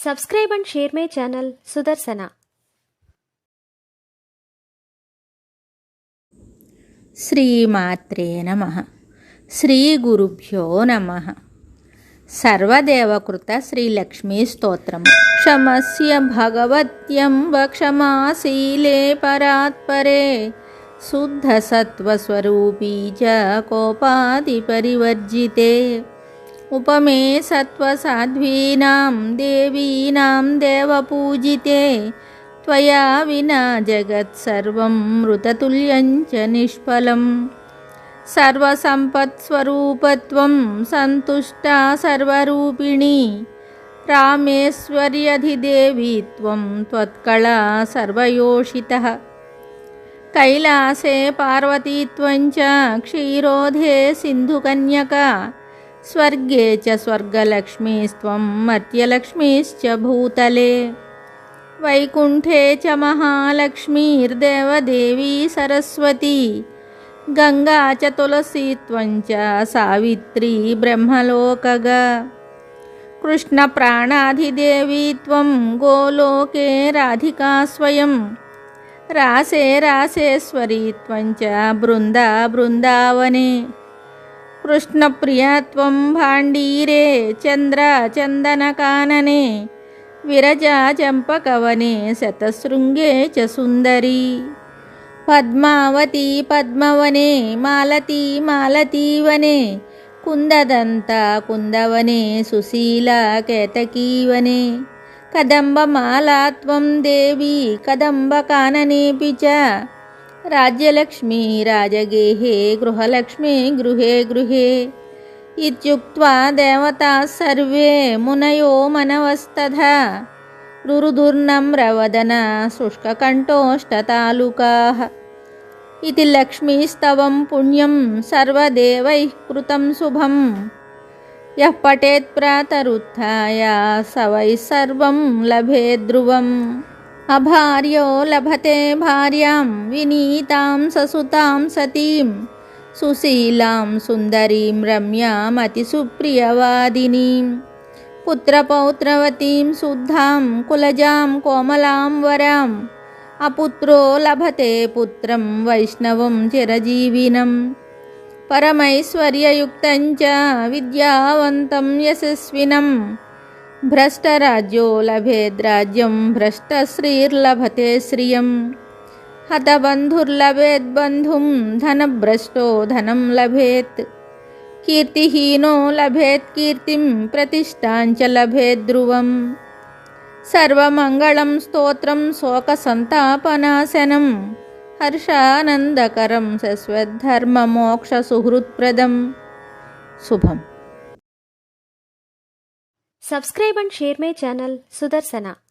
Subscribe and share my channel Sudarsana. శ్రీమాత్రే నమః. శ్రీ గురుభ్యో నమః. సర్వదేవకృత శ్రీలక్ష్మీ స్తోత్రం. క్షమస్య భగవత్యంబ క్షమాశీలే పరాత్పరే శుద్ధ సత్వస్వరూపీ చ కోపాది పరివర్జితే ఉపమే సత్వసాధ్వీనాం దేవీనాం దేవపూజితే త్వయా వినా జగత్సర్వం మృతతుల్యం చ నిష్ఫలం. సర్వసంపత్స్వరూపత్వం సంతుష్టా సర్వరూపిణి రామేశ్వర్యధిదేవీత్వం త్వత్కళా సర్వయోషితః. కైలాసే పార్వతీత్వం చ క్షీరోధే సింధుకన్యకా స్వర్గే చ స్వర్గలక్ష్మీస్త్వం మర్త్యలక్ష్మీశ్చ భూతలే. వైకుంఠే చ మహాలక్ష్మీర్దేవదేవీ సరస్వతి గంగా చ తులసీత్వం చ సావిత్రీ బ్రహ్మలోకగా. కృష్ణప్రాణాధిదేవీత్వం గోలోకే రాధికా స్వయం రాసే రాసేశ్వరీత్వం చ బృందా బృందావనే. కృష్ణప్రియత్వం భాండీరే చంద్ర చందనకాననే విరజా చంపకవనే శతశృంగే చ సుందరీ. పద్మావతి పద్మవనే మాలతీ మాలతీవనే కుందదంత కుందవనే సుశీలా కేతకీవనే. కదంబమాలాత్వం దేవీ కదంబకాననేపి చ రాజ్యలక్ష్మీ రాజగేహే గృహలక్ష్మీ గృహే గృహే. ఇత్యుక్త్వా దేవతాః సర్వే మునయో మనవస్తథా రురుదుర్నమ్రవదనా శుష్కకంఠోష్టతాళుకాః. ఇతి లక్ష్మీస్తవం పుణ్యం సర్వదేవైః కృతం శుభం యః పఠేత్ ప్రాతరుత్థాయ స వై సర్వం లభేద్ ధ్రువం. అభార్యో లభతే భార్యాం వినీతాం ససుతాం సతీం సుశీలాం సుందరీం రమ్యాం అతిసుప్రియవాదినీం. పుత్రపౌత్రవతీం శుద్ధాం కులజాం కోమలాం వరాం. అపుత్రో లభతే పుత్రం వైష్ణవం చిరజీవినం. పరమైశ్వర్యయుక్తం చ విద్యావంతం యశస్వినం. భ్రష్టరాజ్యో లభేద్రాజ్యం భ్రష్టశ్రీర్లభతే శ్రియం. హతబంధుర్లభేద్బంధుం ధనభ్రష్టో ధనం లభేత్. కీర్తిహీనో లభేత్ కీర్తిం ప్రతిష్టాంచ లభేద్ ధ్రువం. సర్వమంగళం స్తోత్రం శోకసంతాపనాశనం హర్షానందకరం శశ్వద్ధర్మమోక్షసుహృత్ప్రదం. శుభం. Subscribe and share my channel Sudarsana.